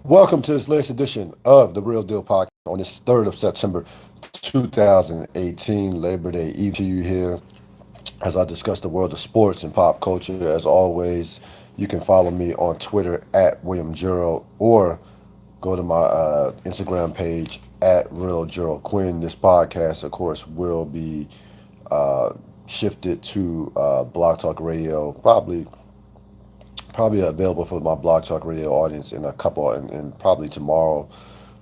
Welcome to this latest edition of the Real Deal Podcast on this 3rd of September 2018, Labor Day Eve to you here as I discuss the world of sports and pop culture. As always, you can follow me on Twitter at William Juro or go to my Instagram page at Real Juro Quinn. This podcast, of course, will be uh, shifted to Blog Talk Radio, probably available for my Blog Talk Radio audience in a couple, and probably tomorrow,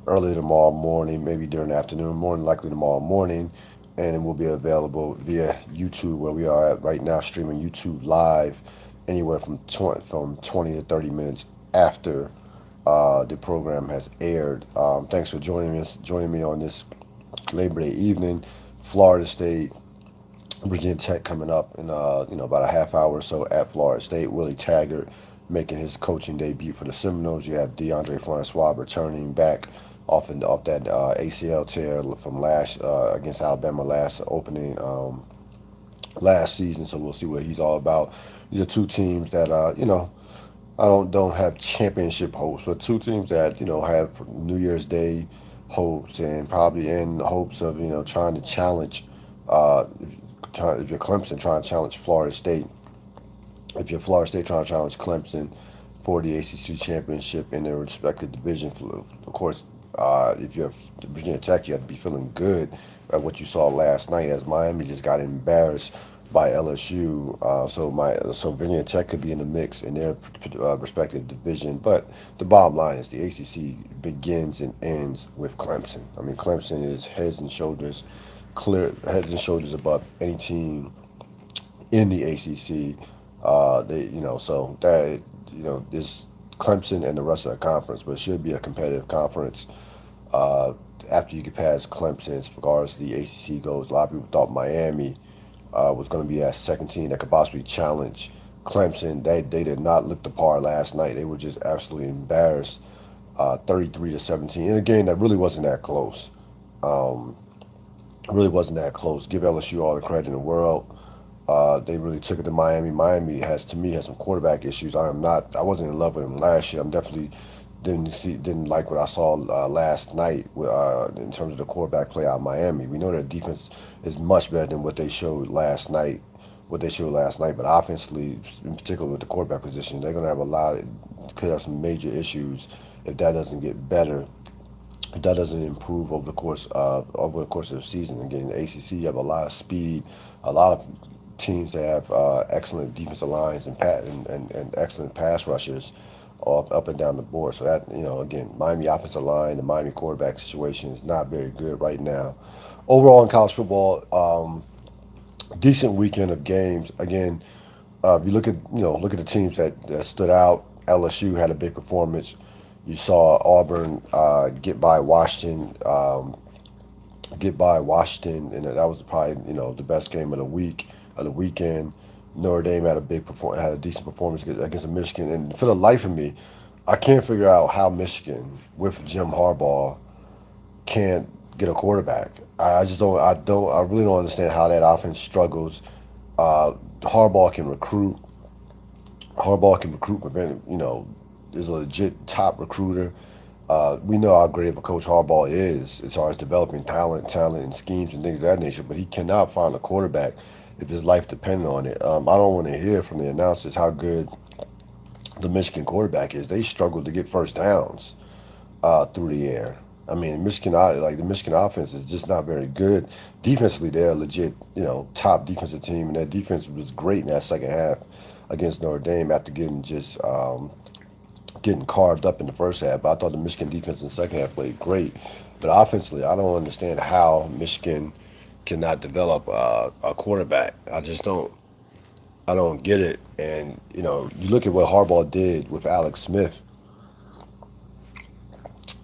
early tomorrow morning, maybe during the afternoon, more than likely tomorrow morning, and it will be available via YouTube, where we are at right now, streaming YouTube live, anywhere from 20 to 30 minutes after the program has aired. Thanks for joining me on this Labor Day evening. Florida State Virginia Tech coming up in about a half hour or so at Florida State. Willie Taggart making his coaching debut for the Seminoles. You have DeAndre Francois returning back off that ACL tear from last against Alabama last season. So we'll see what he's all about. These are two teams that I don't have championship hopes, but two teams that have New Year's Day hopes, and probably in hopes of trying to challenge. If you're Clemson trying to challenge Florida State, if you're Florida State trying to challenge Clemson for the ACC championship in their respective division, of course, if you're Virginia Tech, you have to be feeling good at what you saw last night, as Miami just got embarrassed by LSU. So Virginia Tech could be in the mix in their respective division. But the bottom line is the ACC begins and ends with Clemson. I mean, Clemson is heads and shoulders above any team in the ACC. So that is Clemson and the rest of the conference, but it should be a competitive conference. Uh, After you get past Clemson, as far as the ACC goes, a lot of people thought Miami was going to be that second team that could possibly challenge Clemson. They did not look the par last night. They were just absolutely embarrassed, 33-17, in a game that really wasn't that close. Um, really wasn't that close. Give LSU all the credit in the world. They really took it to Miami. Miami has some quarterback issues. I wasn't in love with him last year. I'm definitely didn't like what I saw last night in terms of the quarterback play out of Miami. We know their defense is much better than what they showed last night. But offensively, in particular with the quarterback position, they're gonna have could have some major issues if that doesn't get better, if that doesn't improve over the course of the season. Again, in the ACC, you have a lot of speed, a lot of teams that have excellent defensive lines and excellent pass rushers up and down the board. So that again, Miami offensive line, the Miami quarterback situation is not very good right now. Overall in college football, decent weekend of games. Again, if you look at the teams that stood out. LSU had a big performance. You saw Auburn get by Washington, and that was probably the best game of the weekend. Notre Dame had a decent performance against Michigan, and for the life of me, I can't figure out how Michigan with Jim Harbaugh can't get a quarterback. I just don't. I really don't understand how that offense struggles. Harbaugh can recruit. Harbaugh can recruit, but then, is a legit top recruiter. We know how great of a coach Harbaugh is as far as developing talent, and schemes and things of that nature. But he cannot find a quarterback if his life depended on it. I don't want to hear from the announcers how good the Michigan quarterback is. They struggle to get first downs through the air. I mean, the Michigan offense is just not very good. Defensively, they're a legit, top defensive team, and their defense was great in that second half against Notre Dame after getting carved up in the first half. But I thought the Michigan defense in the second half played great. But offensively, I don't understand how Michigan cannot develop a quarterback. I don't get it. And you look at what Harbaugh did with Alex Smith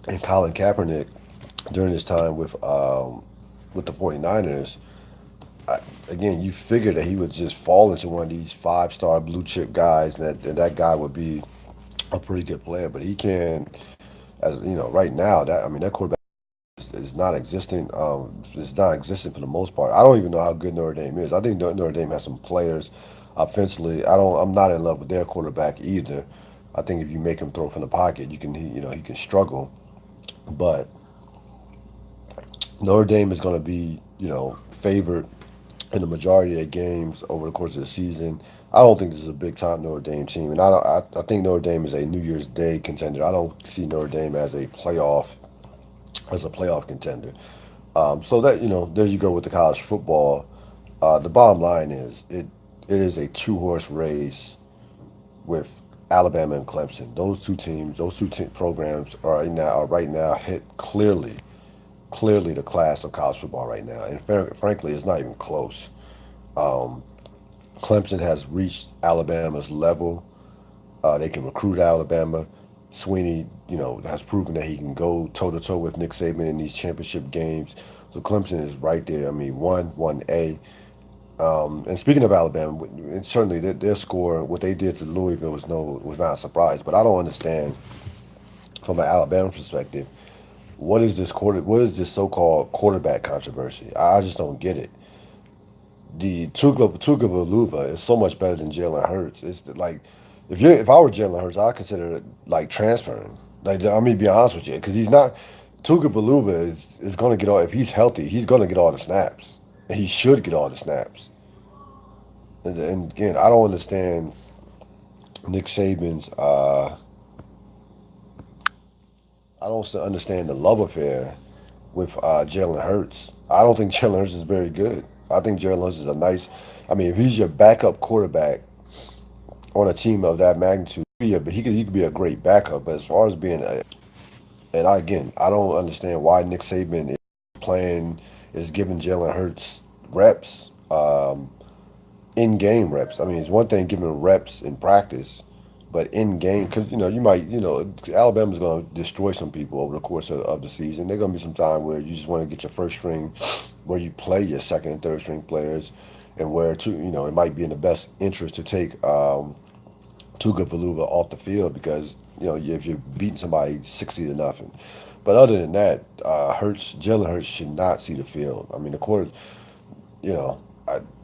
and Colin Kaepernick during his time with the 49ers. Again, you figure that he would just fall into one of these five-star blue chip guys, and that guy would be a pretty good player. But he can, as right now, that quarterback is not existent. It's not existent for the most part. I don't even know how good Notre Dame is. I think Notre Dame has some players offensively. I'm not in love with their quarterback either. I think if you make him throw from the pocket, he can struggle. But Notre Dame is going to be favored in the majority of their games over the course of the season. I don't think this is a big time Notre Dame team, and I think Notre Dame is a New Year's Day contender. I don't see Notre Dame as a playoff contender. So that there you go with the college football. The bottom line is it is a two horse race with Alabama and Clemson. Those programs are right now hit clearly the class of college football right now, and frankly, it's not even close. Um, Clemson has reached Alabama's level. They can recruit Alabama. Sweeney, has proven that he can go toe to toe with Nick Saban in these championship games. So Clemson is right there. I mean, one A. And speaking of Alabama, and certainly their score, what they did to Louisville was not a surprise. But I don't understand from an Alabama perspective what is this so-called quarterback controversy. I just don't get it. The Tuga is so much better than Jalen Hurts. It's like if I were Jalen Hurts, I consider it like transferring. Like I mean, be honest with you, because he's not. Tuga is going to get all if he's healthy, he's going to get all the snaps. And he should get all the snaps. And again, I don't understand Nick Saban's. I don't understand the love affair with Jalen Hurts. I don't think Jalen Hurts is very good. I think Jalen Hurts is a nice. I mean, if he's your backup quarterback on a team of that magnitude, he could be a great backup. But as far as being I don't understand why Nick Saban is playing is giving Jalen Hurts reps, in game reps. I mean, it's one thing giving reps in practice, but in game because Alabama's going to destroy some people over the course of the season. There's going to be some time where you just want to get your first string, where you play your second and third string players, and where it might be in the best interest to take Tuga Valuva off the field because if you're beating somebody 60-0. But other than that, Jalen Hurts should not see the field. I mean, the court, you know,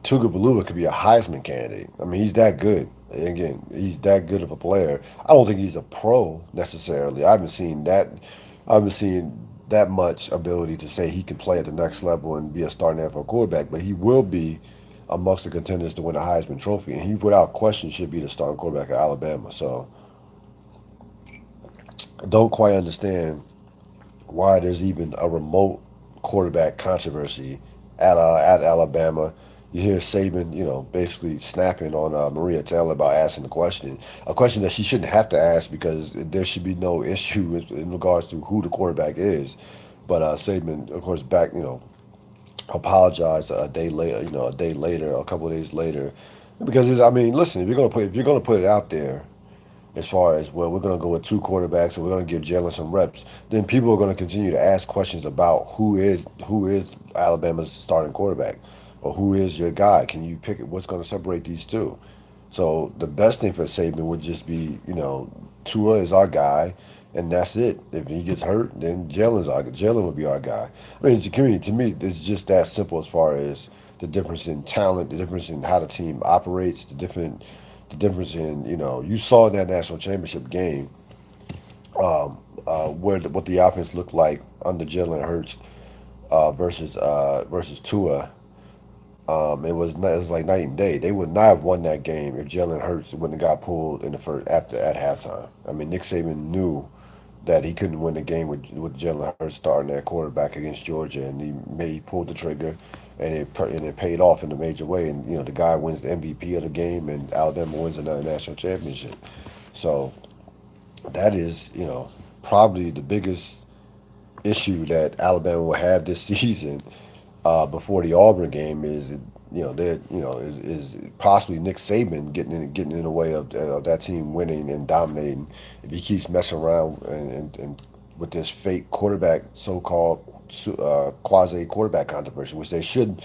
Tuga could be a Heisman candidate. I mean, he's that good. And again, he's that good of a player. I don't think he's a pro necessarily. I haven't seen that much ability to say he can play at the next level and be a starting NFL quarterback. But he will be amongst the contenders to win a Heisman Trophy, and he, without question, should be the starting quarterback of Alabama. So, I don't quite understand why there's even a remote quarterback controversy at Alabama. You hear Saban, basically snapping on Maria Taylor about asking a question that she shouldn't have to ask because there should be no issue in regards to who the quarterback is. But Saban, of course, apologized a day later, a couple of days later, because I mean, listen, if you're gonna put it out there as far as well, we're going to go with two quarterbacks and we're going to give Jalen some reps. Then people are going to continue to ask questions about who is Alabama's starting quarterback, or who is your guy. Can you pick it? What's going to separate these two? So the best thing for Saban would just be, Tua is our guy, and that's it. If he gets hurt, then Jalen would be our guy. I mean, to me, it's just that simple as far as the difference in talent, the difference in how the team operates, the difference in you saw in that national championship game what the offense looked like under Jalen Hurts versus Tua. It was like night and day. They would not have won that game if Jalen Hurts wouldn't have got pulled in the first after at halftime. I mean, Nick Saban knew that he couldn't win the game with Jalen Hurts starting at quarterback against Georgia, and he pulled the trigger, and it paid off in a major way. And the guy wins the MVP of the game, and Alabama wins another national championship. So that is probably the biggest issue that Alabama will have this season before the Auburn game is possibly Nick Saban getting in the way of that team winning and dominating if he keeps messing around and with this fake quarterback, so-called quasi quarterback controversy, which there shouldn't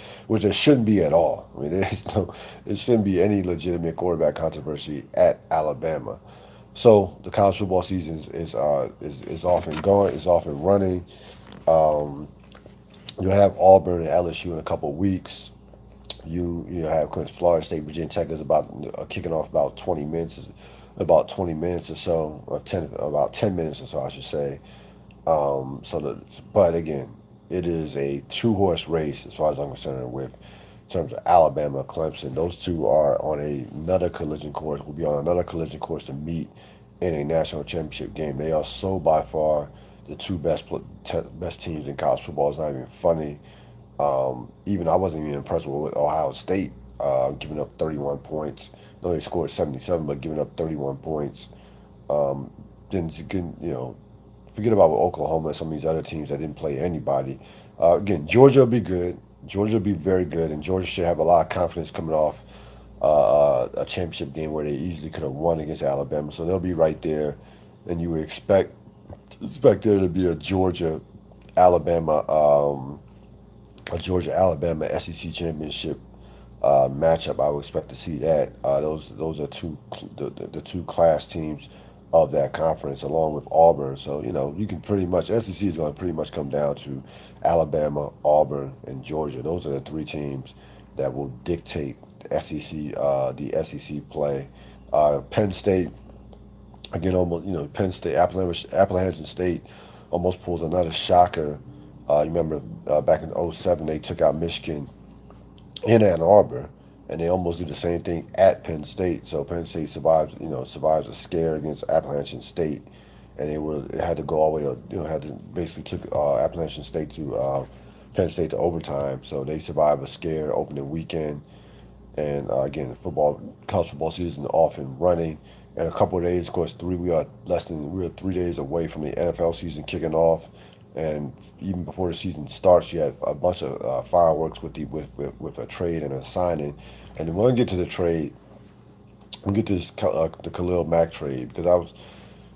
be at all. I mean, there shouldn't be any legitimate quarterback controversy at Alabama. So the college football season is off and going, is off and running. Um, You'll have Auburn and LSU in a couple of weeks. You have, of course, Florida State, Virginia Tech is about kicking off about 20 minutes about 20 minutes or so, or about 10 minutes or so, I should say. But again, it is a two-horse race as far as I'm concerned with in terms of Alabama, Clemson. Those two are on another collision course. Will be on another collision course to meet in a national championship game. They are so by far the two best teams in college football. It's not even funny. Even I wasn't even impressed with Ohio State giving up 31 points. No, they scored 77, but giving up 31 points. Um, didn't forget about Oklahoma and some of these other teams that didn't play anybody. Again, Georgia will be good. Georgia will be very good, and Georgia should have a lot of confidence coming off a championship game where they easily could have won against Alabama. So they'll be right there, and you would expect there to be Alabama, um, a Georgia Alabama SEC championship matchup. I would expect to see that. Those are the two class teams of that conference, along with Auburn. So you can pretty much SEC is going to pretty much come down to Alabama, Auburn, and Georgia. Those are the three teams that will dictate the SEC play. Penn State again, almost Penn State, Appalachian State almost pulls another shocker. You remember back in '07 they took out Michigan in Ann Arbor, and they almost do the same thing at Penn State. So Penn State survives a scare against Appalachian State, and it had to go all the way to had to basically took Appalachian State to Penn State to overtime. So they survived a scare opening weekend, and again, college football season off and running. In a couple of days, of course, we are 3 days away from the NFL season kicking off, and even before the season starts, you have a bunch of fireworks with a trade and a signing. And then when we get to the trade, we get to the Khalil Mack trade because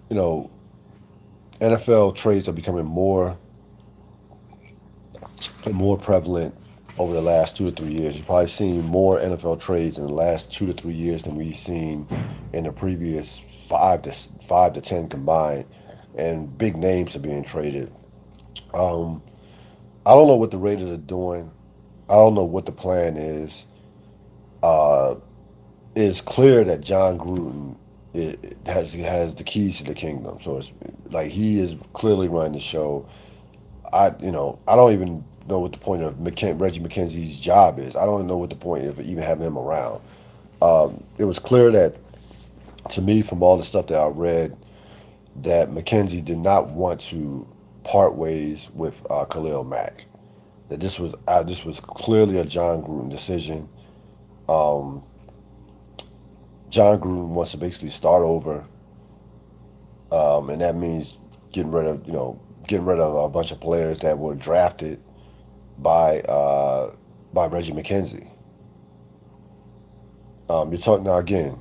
you know, NFL trades are becoming more and more prevalent over the last 2 to 3 years. You've probably seen more NFL trades in the last 2 to 3 years than we've seen in the previous 5 to 10 combined, and big names are being traded. Um, I don't know what the Raiders are doing. I don't know what the plan is. Uh, it's clear that John Gruden has the keys to the kingdom. So it's like he is clearly running the show. I don't even know what the point of Reggie McKenzie's job is. I don't know what the point of even having him around. It was clear that to me from all the stuff that I read that McKenzie did not want to part ways with Khalil Mack. That this was clearly a John Gruden decision. Um, John Gruden wants to basically start over, and that means getting rid of a bunch of players that were drafted by uh, by Reggie McKenzie. You're talking now again.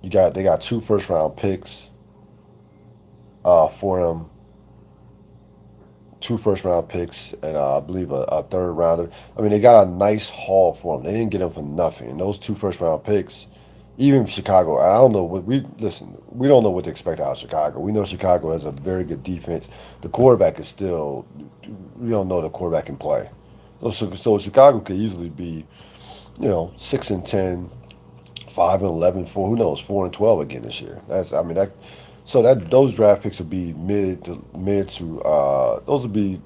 They got two first round picks for him, two first round picks, and I believe a third rounder. I mean, they got a nice haul for him. They didn't get him for nothing. And those two first round picks, even Chicago, I don't know what we listen. We don't know what to expect out of Chicago. We know Chicago has a very good defense. The quarterback is still. We don't know the quarterback can play. So Chicago could easily be, 6-10, 5-11, four. Who knows? 4-12 again this year. That's I mean that. So that those draft picks would be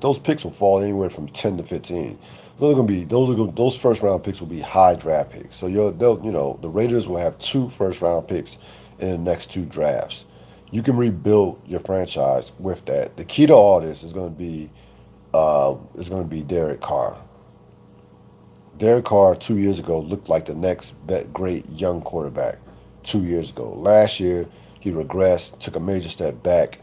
those picks will fall anywhere from 10 to 15. Those first round picks will be high draft picks. So the Raiders will have two first round picks in the next two drafts. You can rebuild your franchise with that. The key to all this is going to be Derek Carr. Derek Carr 2 years ago looked like the next great young quarterback. 2 years ago, last year he regressed, took a major step back.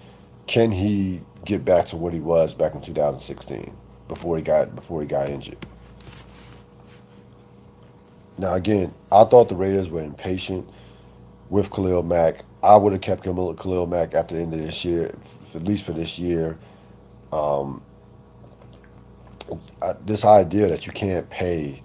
Can he get back to what he was back in 2016 before he got injured? Now again, I thought the Raiders were impatient with Khalil Mack. I would have kept Khalil Mack after the end of this year, at least for this year. Um, this idea that you can't pay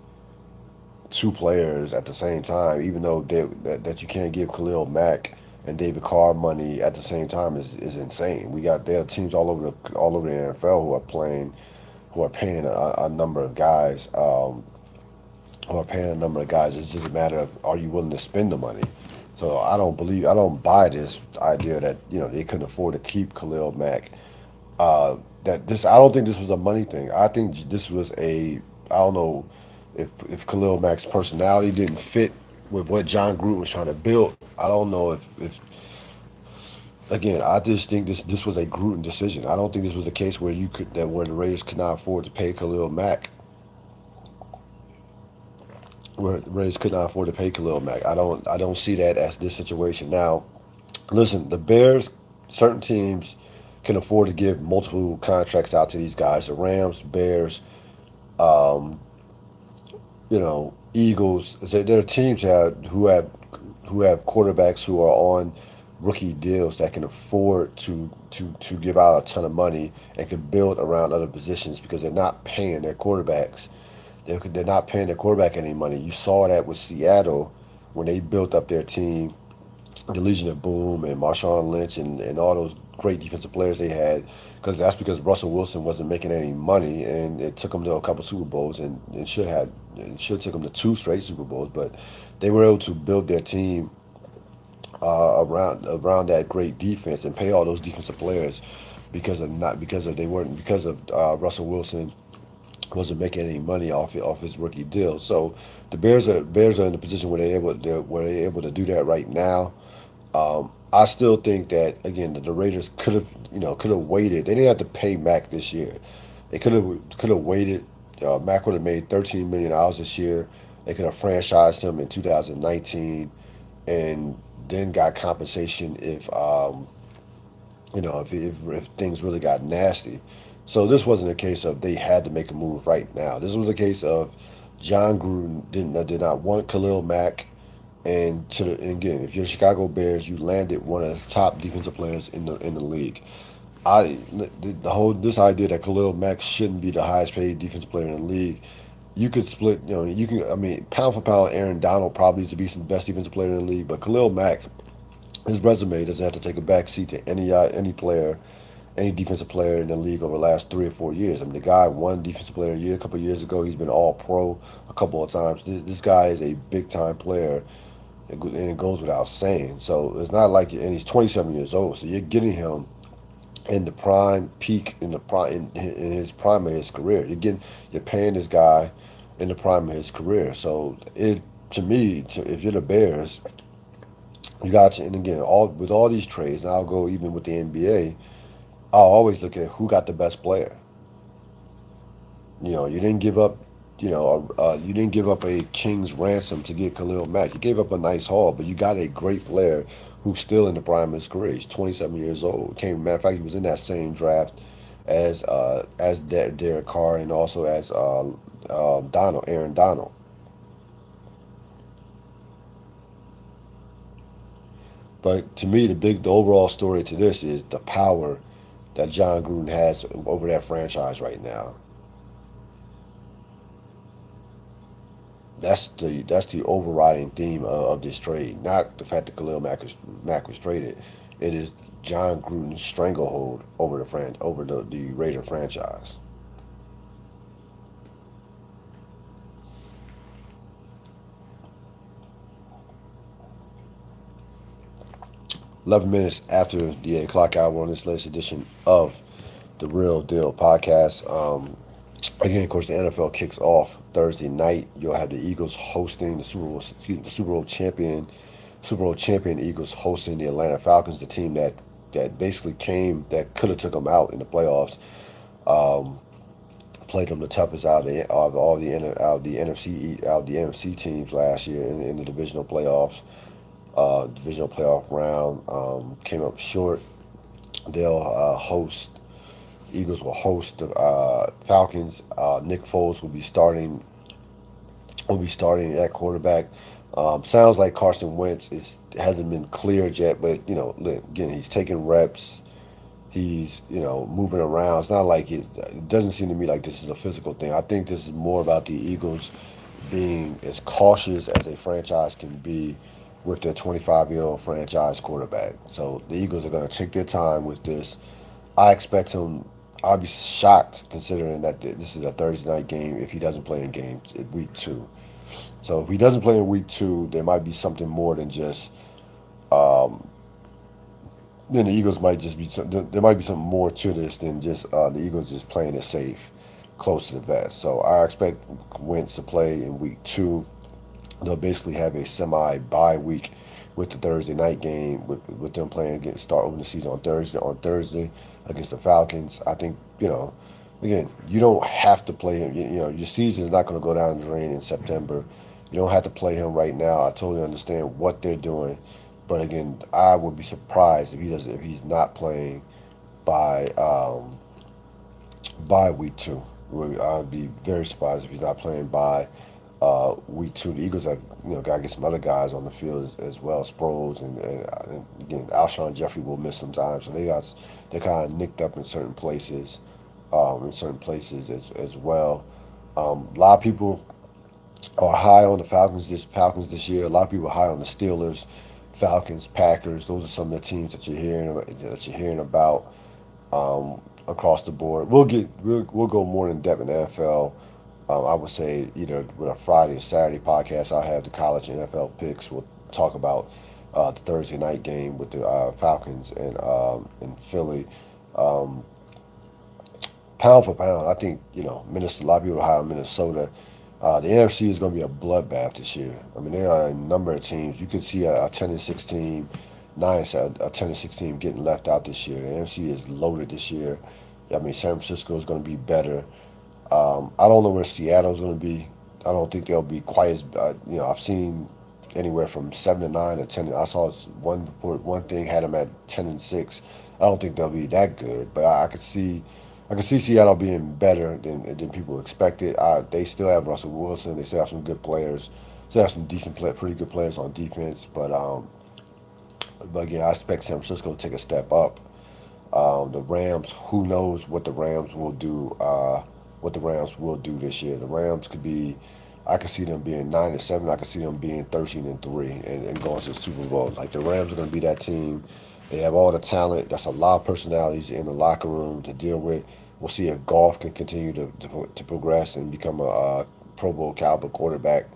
two players at the same time, even though that you can't give Khalil Mack and David Carr money at the same time is insane. There are teams all over the NFL who are paying a number of guys. It's just a matter of are you willing to spend the money? So I don't buy this idea that they couldn't afford to keep Khalil Mack. I don't think this was a money thing. I think this was I don't know if Khalil Mack's personality didn't fit with what John Gruden was trying to build. I don't know if again, I just think this was a Gruden decision. I don't think this was a case where where the Raiders could not afford to pay Khalil Mack. Where the Raiders could not afford to pay Khalil Mack. I don't see that as this situation. Now, listen, the Bears, certain teams can afford to give multiple contracts out to these guys. The Rams, Bears, um, Eagles. There are teams who have quarterbacks who are on rookie deals that can afford to give out a ton of money and can build around other positions because they're not paying their quarterbacks. They're not paying their quarterback any money. You saw that with Seattle when they built up their team, the Legion of Boom and Marshawn Lynch and all those great defensive players they had, because Russell Wilson wasn't making any money, and it took them to a couple Super Bowls, and should take them to two straight Super Bowls, but they were able to build their team around that great defense and pay all those defensive players because of Russell Wilson wasn't making any money off his rookie deal. So the Bears are in a position where they're able to do that right now. I still think that again the Raiders could have waited. They didn't have to pay Mac this year. They could have waited. Mac would have made $13 million this year. They could have franchised him in 2019, and then got compensation if things really got nasty. So this wasn't a case of they had to make a move right now. This was a case of John Gruden did not want Khalil Mack, and again, if you're the Chicago Bears, you landed one of the top defensive players in the league. I the whole this idea that Khalil Mack shouldn't be the highest paid defensive player in the league. You could split, you can. I mean, pound for pound, Aaron Donald probably is the best defensive player in the league, but Khalil Mack, his resume doesn't have to take a back seat to any player, any defensive player in the league over the last 3 or 4 years. I mean, the guy won Defensive Player of the Year a couple of years ago. He's been All Pro a couple of times. This guy is a big time player, and it goes without saying. So it's not like, and he's 27 years old. So you're getting him in the prime peak in his prime of his career. You're paying this guy in the prime of his career. So to me, if you're the Bears, you got and again all these trades. And I'll go even with the NBA. I'll always look at who got the best player. You didn't give up. You didn't give up a king's ransom to get Khalil Mack. You gave up a nice haul, but you got a great player who's still in the prime of his career. He's 27 years old. Matter of fact, he was in that same draft as Derek Carr and also as Aaron Donald. But to me, the overall story to this is the power that John Gruden has over that franchise right now. That's the overriding theme of this trade, not the fact that Mack was traded. It is John Gruden's stranglehold over the Raider franchise. 11 minutes after the 8 o'clock hour on this latest edition of the Real Deal Podcast. Again, of course, the NFL kicks off Thursday night. You'll have the Eagles hosting the Super Bowl champion Eagles hosting the Atlanta Falcons, the team that could have took them out in the playoffs. Um, Played them the toughest out of the NFC teams last year in the divisional playoff round. Came up short. They'll host Eagles will host the Falcons. Nick Foles will be starting at quarterback. Sounds like Carson Wentz hasn't been cleared yet, but again, he's taking reps. He's moving around. It's not like it doesn't seem to me like this is a physical thing. I think this is more about the Eagles being as cautious as a franchise can be with their 25-year-old franchise quarterback. So the Eagles are going to take their time with this. I expect him. I'll be shocked considering that this is a Thursday night game if he doesn't play in week 2. So if he doesn't play in week 2, there might be something more than just Um, then the Eagles might just be there might be something more to this than just the Eagles just playing it safe, close to the vest. So I expect Wentz to play in week 2. They'll basically have a semi bye week with the Thursday night game with them playing against start over the season on Thursday against the Falcons. I think again you don't have to play him. Your season is not going to go down the drain in September. You don't have to play him right now. I totally understand what they're doing, but again, I would be surprised if he's not playing by week 2. I'd be very surprised if he's not playing by week 2. The Eagles have got to get some other guys on the field as well, Sproles and again Alshon Jeffrey will miss some time, so they kind of nicked up in certain places, as well. A lot of people are high on the Falcons this year. A lot of people are high on the Steelers, Falcons, Packers. Those are some of the teams that you're hearing about across the board. We'll go more in depth in the NFL. I would say either with a Friday or Saturday podcast. I'll have the college and NFL picks. We'll talk about the Thursday night game with the Falcons and Philly. Um, Pound for pound, I think Minnesota. A lot of people are high on Minnesota. The NFC is going to be a bloodbath this year. I mean, there are a number of teams. You could see a 10-6 team, a 10-6 team getting left out this year. The NFC is loaded this year. I mean, San Francisco is going to be better. I don't know where Seattle's going to be. I don't think they'll be quite as. I've seen anywhere from 7-9 to 10. I saw one report, one thing had them at 10-6. I don't think they'll be that good, but I could see Seattle being better than people expected. They still have Russell Wilson. They still have some good players. Still have some pretty good players on defense. But again, I expect San Francisco to take a step up. The Rams, who knows what the Rams will do? What the Rams will do this year? The Rams could be. I could see them being 9-7. I could see them being 13-3 and going to the Super Bowl. Like the Rams are going to be that team. They have all the talent. That's a lot of personalities in the locker room to deal with. We'll see if Golf can continue to progress and become a Pro Bowl caliber quarterback.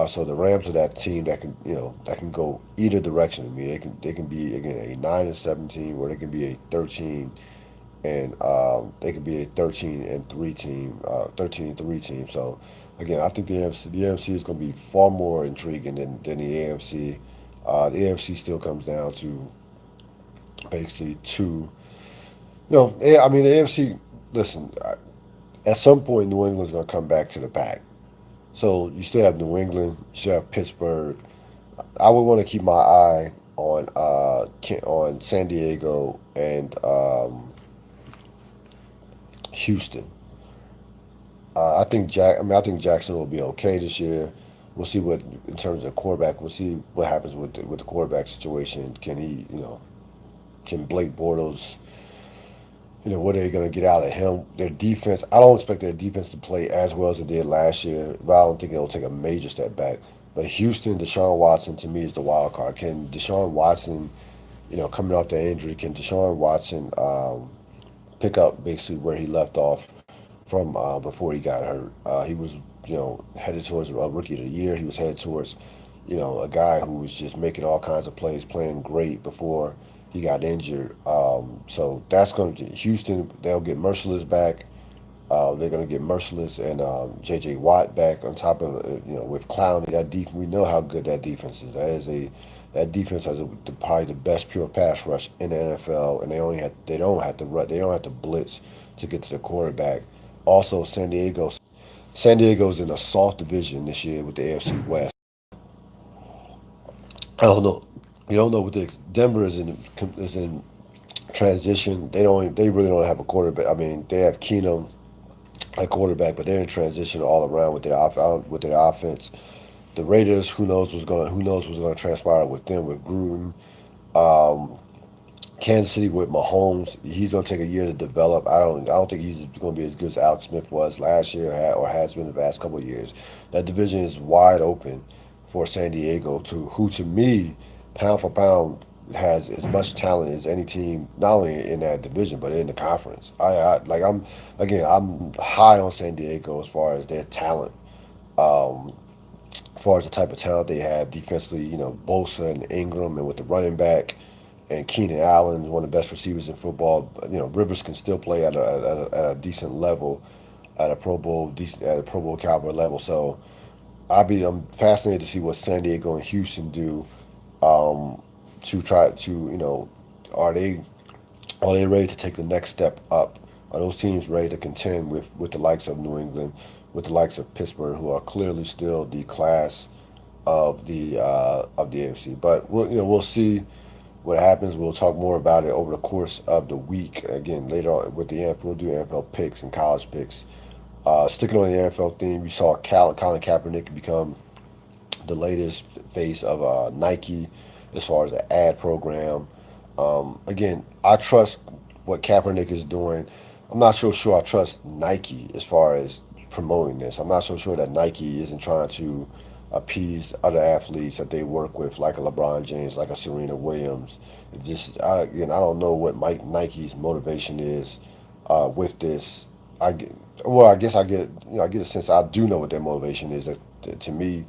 So the Rams are that team that can go either direction. I mean, they can be again a 9-7 team, or they can be a 13 and they could be a 13-3 team, 13-3 team. So again, I think the NFC is going to be far more intriguing than the AFC. The AFC still comes down to basically two. No, I mean the AFC. Listen, at some point, New England's going to come back to the pack. So you still have New England, you still have Pittsburgh. I would want to keep my eye on San Diego and Houston. I think Jackson will be okay this year. We'll see what in terms of quarterback. We'll see what happens with the quarterback situation. Can Blake Bortles what are they going to get out of him? Their defense, I don't expect their defense to play as well as it did last year, but I don't think it'll take a major step back. But Houston, Deshaun Watson, to me, is the wild card. Can Deshaun Watson, coming off the injury, can Deshaun Watson pick up basically where he left off from before he got hurt? He was, headed towards a rookie of the year. He was headed towards, a guy who was just making all kinds of plays, playing great before he got injured. So that's going to Houston. They'll get Merciless back. They're going to get Merciless and J.J. Watt back on top of with Clowney. We know how good that defense is. That defense has probably the best pure pass rush in the NFL, and they don't have to run. They don't have to blitz to get to the quarterback. Also, San Diego's in a soft division this year with the AFC West. I don't know. You don't know what Denver is in transition. They really don't have a quarterback. I mean, they have Keenum at quarterback, but they're in transition all around with their offense. The Raiders, who knows what's gonna transpire with them with Gruden. Um, Kansas City with Mahomes, he's gonna take a year to develop. I don't think he's gonna be as good as Alex Smith was last year or has been the past couple of years. That division is wide open for San Diego, to me, pound for pound, has as much talent as any team, not only in that division but in the conference. I'm high on San Diego as far as their talent. Um, far as the type of talent they have defensively, Bosa and Ingram, and with the running back and Keenan Allen is one of the best receivers in football. Rivers can still play at a decent level, at a Pro Bowl caliber level. So I'm fascinated to see what San Diego and Houston do, um, to try to, are they are they ready to take the next step up? Are those teams ready to contend with the likes of New England, with the likes of Pittsburgh, who are clearly still the class of the AFC? But we'll see what happens. We'll talk more about it over the course of the week. Again, later on with the NFL, we'll do NFL picks and college picks. Sticking on the NFL theme, you saw Colin Kaepernick become the latest face of Nike as far as the ad program. Again, I trust what Kaepernick is doing. I'm not so sure I trust Nike as far as promoting this. I'm not so sure that Nike isn't trying to appease other athletes that they work with, like a LeBron James, like a Serena Williams. Again, I don't know what Nike's motivation is with this. I get, well, I guess I get a sense. I do know what their motivation is. To me,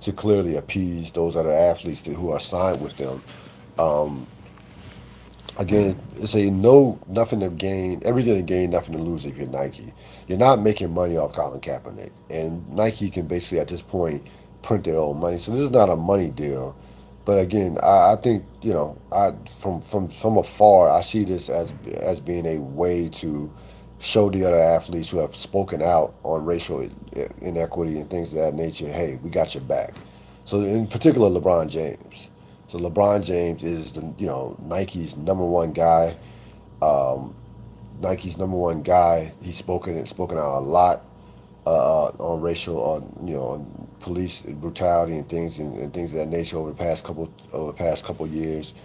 to clearly appease those other athletes who are signed with them. Um, Again, it's a nothing to gain, everything to gain, nothing to lose if you're Nike. You're not making money off Colin Kaepernick, and Nike can basically at this point print their own money. So this is not a money deal. But again, I think I from afar, I see this as being a way to show the other athletes who have spoken out on racial inequity and things of that nature. Hey, we got your back. So in particular, LeBron James. So LeBron James is the Nike's number one guy. Um, Nike's number one guy. He's spoken out a lot on racial, on police brutality and things of that nature over the past couple years.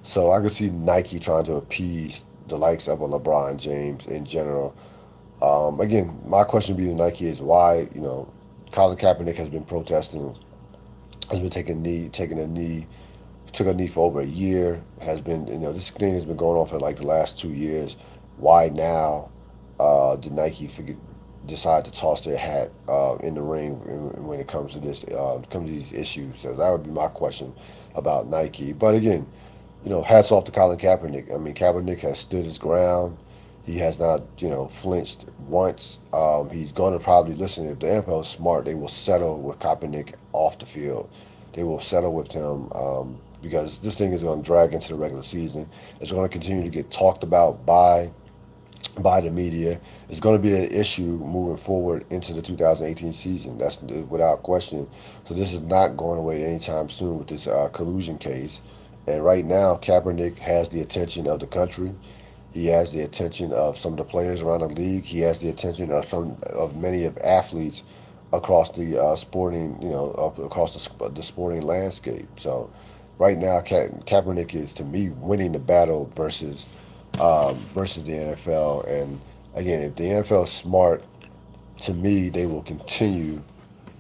So I could see Nike trying to appease the likes of a LeBron James in general. Again, my question would be to Nike is why Colin Kaepernick has been protesting, has been taking a knee, took a knee for over a year. Has been this thing has been going on for like the last 2 years. Why now did Nike decide to toss their hat in the ring when it comes to these issues? So that would be my question about Nike. But again, hats off to Colin Kaepernick. I mean, Kaepernick has stood his ground. He has not, flinched once. He's going to probably listen. If the NFL is smart, they will settle with Kaepernick off the field. They will settle with him because this thing is going to drag into the regular season. It's going to continue to get talked about by the media. It's going to be an issue moving forward into the 2018 season. That's without question. So this is not going away anytime soon with this collusion case. And right now, Kaepernick has the attention of the country. He has the attention of some of the players around the league. He has the attention of many of athletes across the across the sporting landscape. So right now, Kaepernick is to me winning the battle versus the NFL. And again, if the NFL is smart, to me, they will continue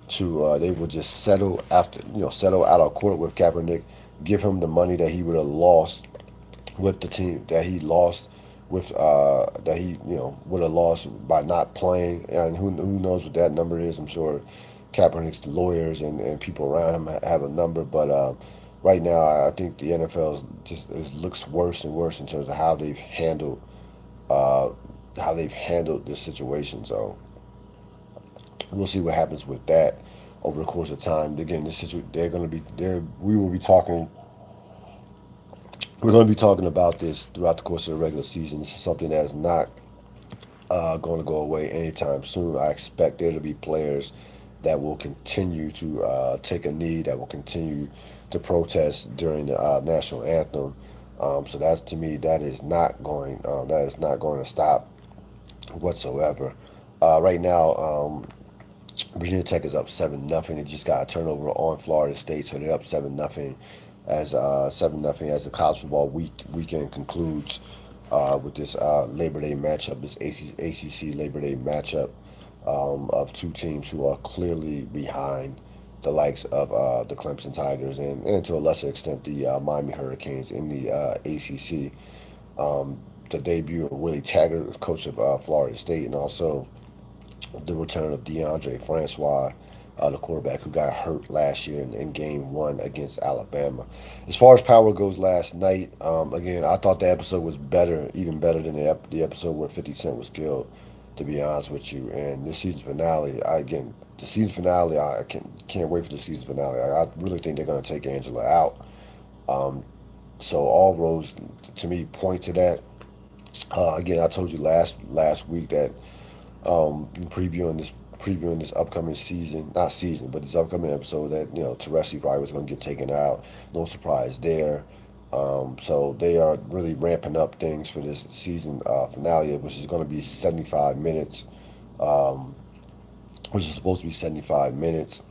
to they will just settle out of court with Kaepernick, give him the money that he would have lost with the team that he lost with that he would have lost by not playing, and who knows what that number is. I'm sure Kaepernick's lawyers and people around him have a number, but right now I think the NFL looks worse and worse in terms of uh, how they've handled this situation. So we'll see what happens with that over the course of time. Again, they're going to be there. We're going to be talking about this throughout the course of the regular season. This is something that is not going to go away anytime soon. I expect there to be players that will continue to take a knee, that will continue to protest during the national anthem. So that's to me that is not going to stop whatsoever. Right now, Virginia Tech is up 7-0. They just got a turnover on Florida State, so they're up 7-0 as 7-0 as the college football weekend concludes with this Labor Day matchup, this ACC Labor Day matchup of two teams who are clearly behind the likes of the Clemson Tigers and to a lesser extent the Miami Hurricanes in the ACC. The debut of Willie Taggart, coach of Florida State, and also the return of DeAndre Francois, the quarterback who got hurt last year in game one against Alabama. As far as power goes last night, again, I thought the episode was better, even better than the episode where 50 Cent was killed, to be honest with you. And this season finale, the season finale, I can't wait for the season finale. I really think they're going to take Angela out. Um, so all roads to me point to that. Again, I told you last week that previewing this upcoming season, not season, but this upcoming episode that Teresi probably was going to get taken out. No surprise there. So they are really ramping up things for this season finale, which is going to be 75 minutes, um, which is supposed to be 75 minutes.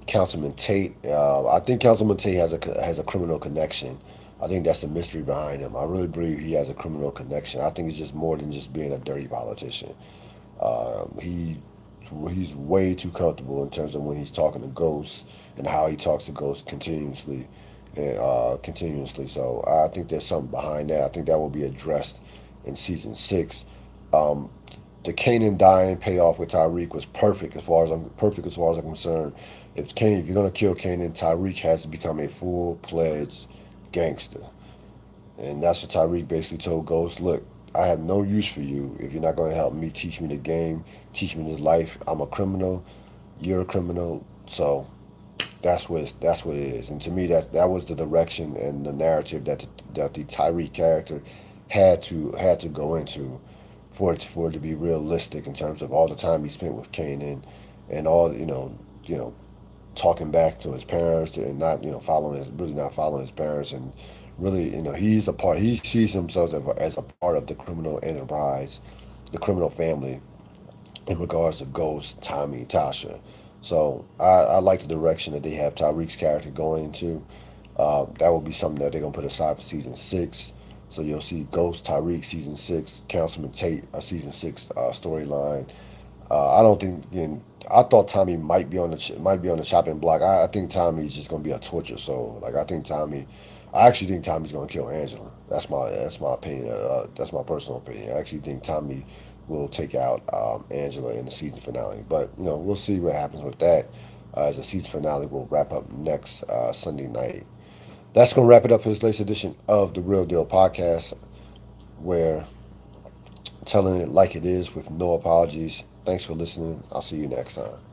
Councilman Tate, I think Councilman Tate has a criminal connection. I think that's the mystery behind him. I really believe he has a criminal connection. I think it's just more than just being a dirty politician. He's way too comfortable in terms of when he's talking to ghosts and how he talks to ghosts continuously and continuously. So I think there's something behind that. I think that will be addressed in season six. Um, the Kanan dying payoff with Tyreek was perfect as far as I'm concerned. If you're gonna kill Kanan, Tyreek has to become a full pledged gangster. And that's what Tyreek basically told Ghost, look, I have no use for you if you're not going to help me, teach me the game, teach me this life. I'm a criminal. You're a criminal. So that's what it is. And to me, that was the direction and the narrative that the Tyreek character had to go into for it to be realistic in terms of all the time he spent with Kanan and all talking back to his parents and not not following his parents and really he sees himself as a part of the criminal enterprise, the criminal family in regards to Ghost, Tommy, Tasha. So I like the direction that they have Tyreek's character going into. That will be something that they're gonna put aside for season six. So you'll see Ghost, Tyreek season six, Councilman Tate a season six storyline. I don't think. I thought Tommy might be on the chopping block. I think Tommy's just gonna be a torture soul. Like I think Tommy, I actually think Tommy's gonna kill Angela. That's my opinion. That's my personal opinion. I actually think Tommy will take out Angela in the season finale. But we'll see what happens with that. As the season finale will wrap up next Sunday night. That's gonna wrap it up for this latest edition of the Real Deal Podcast, where telling it like it is with no apologies. Thanks for listening. I'll see you next time.